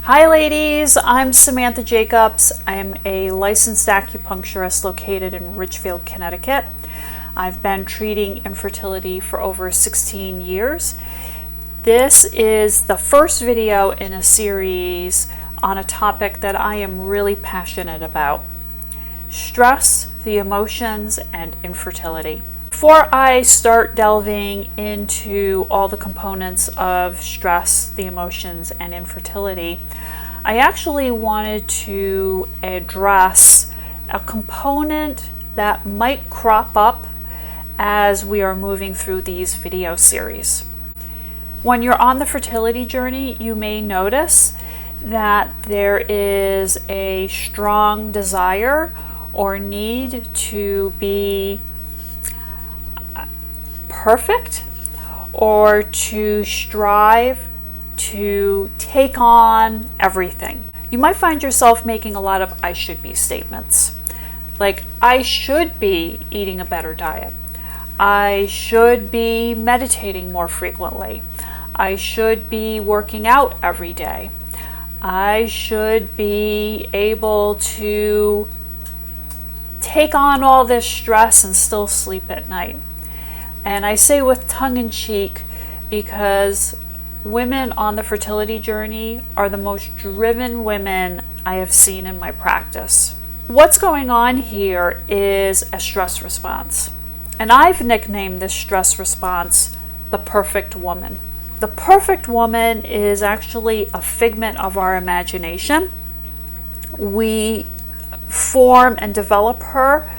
Hi ladies, I'm Samantha Jacobs. I'm a licensed acupuncturist located in Ridgefield, Connecticut. I've been treating infertility for over 16 years. This is the first video in a series on a topic that I am really passionate about: stress, the emotions, and infertility. Before I start delving into all the components of stress, the emotions, and infertility, I actually wanted to address a component that might crop up as we are moving through these video series. When you're on the fertility journey, you may notice that there is a strong desire or need to be perfect, or to strive to take on everything. You might find yourself making a lot of I should be statements. Like, I should be eating a better diet. I should be meditating more frequently. I should be working out every day. I should be able to take on all this stress and still sleep at night. And I say with tongue in cheek because women on the fertility journey are the most driven women I have seen in my practice. What's going on here is a stress response. And I've nicknamed this stress response the perfect woman. The perfect woman is actually a figment of our imagination. We form and develop her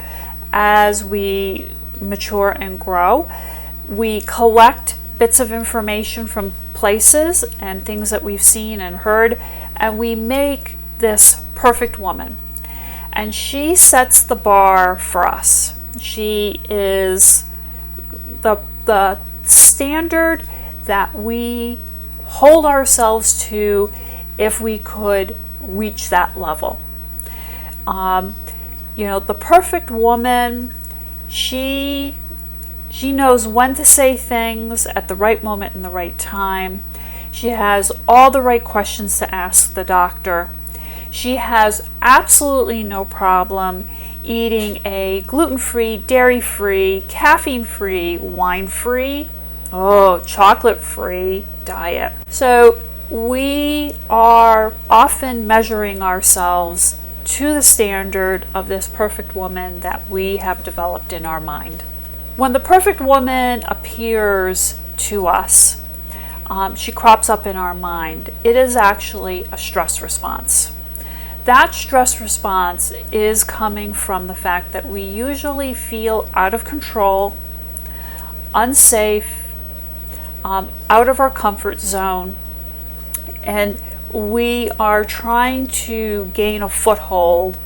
as we mature and grow. We collect bits of information from places and things that we've seen and heard, and we make this perfect woman. And she sets the bar for us. She is the standard that we hold ourselves to if we could reach that level. The perfect woman, she knows when to say things at the right moment and the right time. She has all the right questions to ask the doctor. She has absolutely no problem eating a gluten-free, dairy-free, caffeine-free, wine-free, chocolate-free diet. So we are often measuring ourselves to the standard of this perfect woman that we have developed in our mind. When the perfect woman appears to us, she crops up in our mind, it is actually a stress response. That stress response is coming from the fact that we usually feel out of control, unsafe, out of our comfort zone, and we are trying to gain a foothold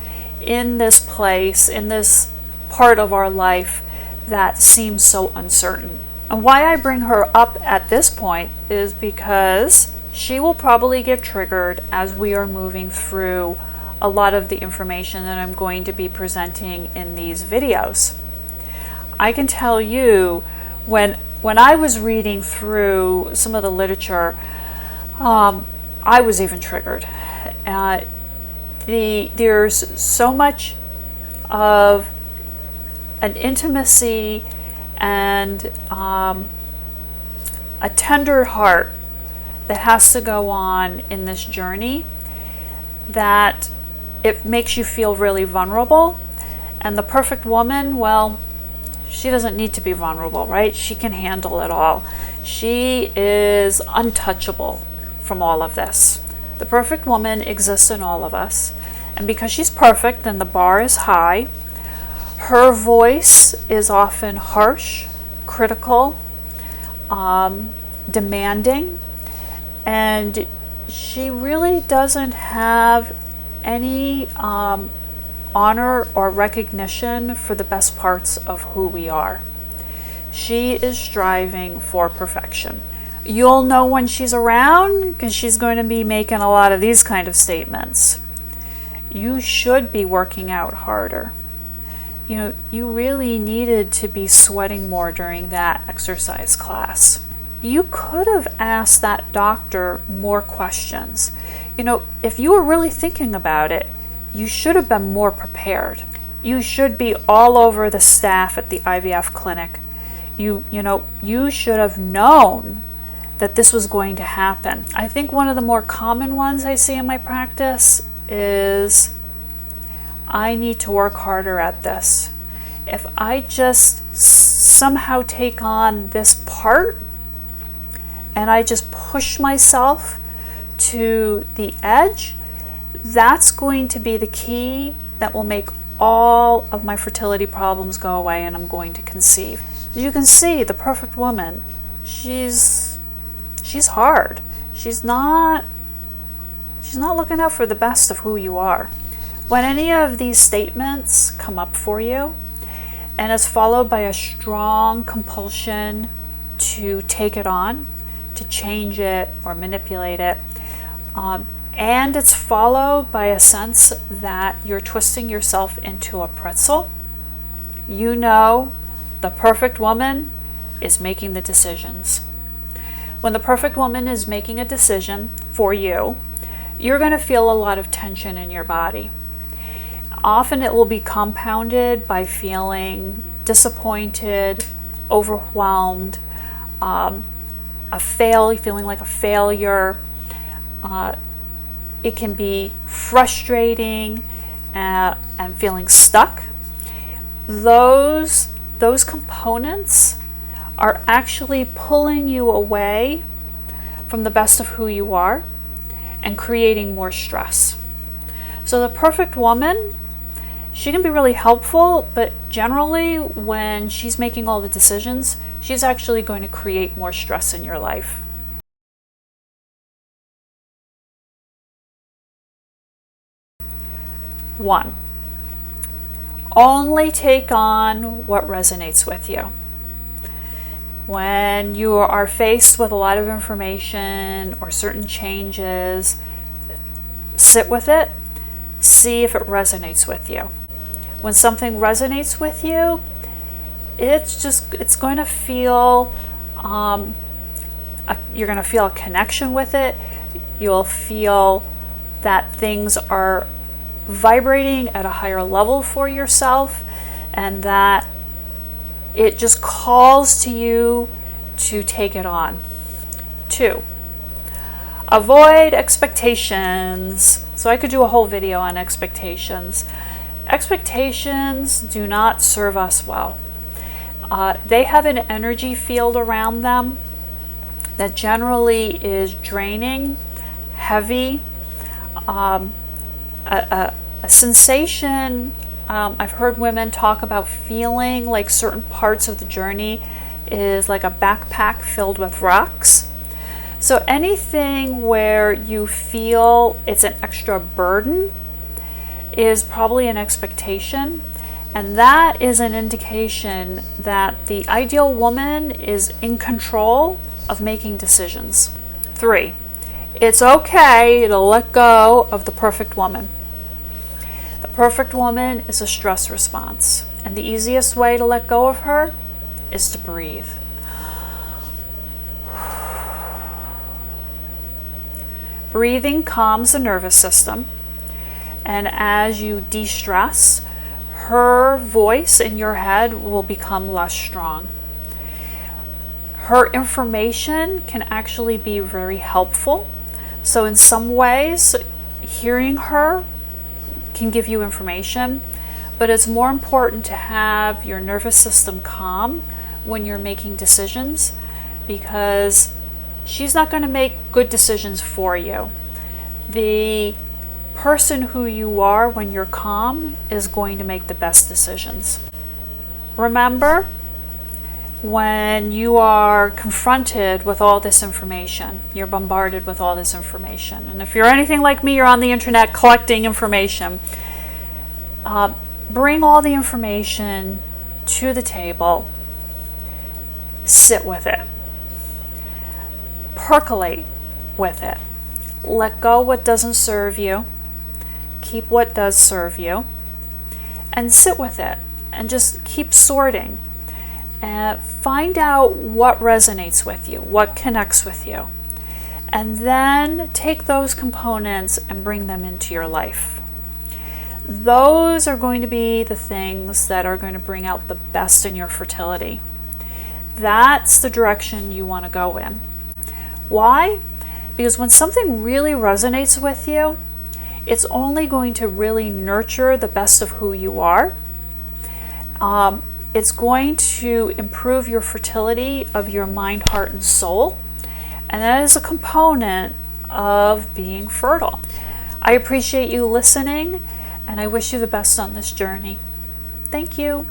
in this place, in this part of our life that seems so uncertain. And why I bring her up at this point is because she will probably get triggered as we are moving through a lot of the information that I'm going to be presenting in these videos. I can tell you, when I was reading through some of the literature, I was even triggered. There's so much of an intimacy and a tender heart that has to go on in this journey that it makes you feel really vulnerable. And the perfect woman, well, she doesn't need to be vulnerable, right? She can handle it all. She is untouchable from all of this. The perfect woman exists in all of us. And because she's perfect, then the bar is high. Her voice is often harsh, critical, demanding, and she really doesn't have any honor or recognition for the best parts of who we are. She is striving for perfection. You'll know when she's around because she's going to be making a lot of these kind of statements. You should be working out harder. You really needed to be sweating more during that exercise class. You could have asked that doctor more questions. if you were really thinking about it, you should have been more prepared. You should be all over the staff at the IVF clinic. You should have known that this was going to happen. I think one of the more common ones I see in my practice is, I need to work harder at this. If I just somehow take on this part and I just push myself to the edge, that's going to be the key that will make all of my fertility problems go away, and I'm going to conceive. You can see the perfect woman, she's hard. She's not looking out for the best of who you are. When any of these statements come up for you, and it's followed by a strong compulsion to take it on, to change it or manipulate it, and it's followed by a sense that you're twisting yourself into a pretzel, you know the perfect woman is making the decisions. When the perfect woman is making a decision for you, you're going to feel a lot of tension in your body. Often it will be compounded by feeling disappointed, overwhelmed, feeling like a failure. It can be frustrating and feeling stuck. Those components are actually pulling you away from the best of who you are and creating more stress. So the perfect woman, she can be really helpful, but generally when she's making all the decisions, she's actually going to create more stress in your life. One, only take on what resonates with you. When you are faced with a lot of information or certain changes, sit with it, see if it resonates with you. When something resonates with you, it's going to feel, you're going to feel a connection with it. You'll feel that things are vibrating at a higher level for yourself, and that it just calls to you to take it on. 2, avoid expectations. So I could do a whole video on expectations. Expectations do not serve us well. They have an energy field around them that generally is draining, heavy, a sensation. I've heard women talk about feeling like certain parts of the journey is like a backpack filled with rocks. So anything where you feel it's an extra burden is probably an expectation, and that is an indication that the ideal woman is in control of making decisions. 3, it's okay to let go of the perfect woman. The perfect woman is a stress response, and the easiest way to let go of her is to breathe. Breathing calms the nervous system, and as you de-stress, her voice in your head will become less strong. Her information can actually be very helpful. So in some ways, hearing her can give you information, but it's more important to have your nervous system calm when you're making decisions, because she's not going to make good decisions for you. The person who you are when you're calm is going to make the best decisions. Remember, when you are confronted with all this information, you're bombarded with all this information, and if you're anything like me, you're on the internet collecting information, bring all the information to the table, sit with it, percolate with it, let go what doesn't serve you, keep what does serve you, and sit with it and just keep sorting. Find out what resonates with you, what connects with you, and then take those components and bring them into your life. Those are going to be the things that are going to bring out the best in your fertility. That's the direction you want to go in. Why? Because when something really resonates with you, it's only going to really nurture the best of who you are. It's going to improve your fertility of your mind, heart, and soul. And that is a component of being fertile. I appreciate you listening, and I wish you the best on this journey. Thank you.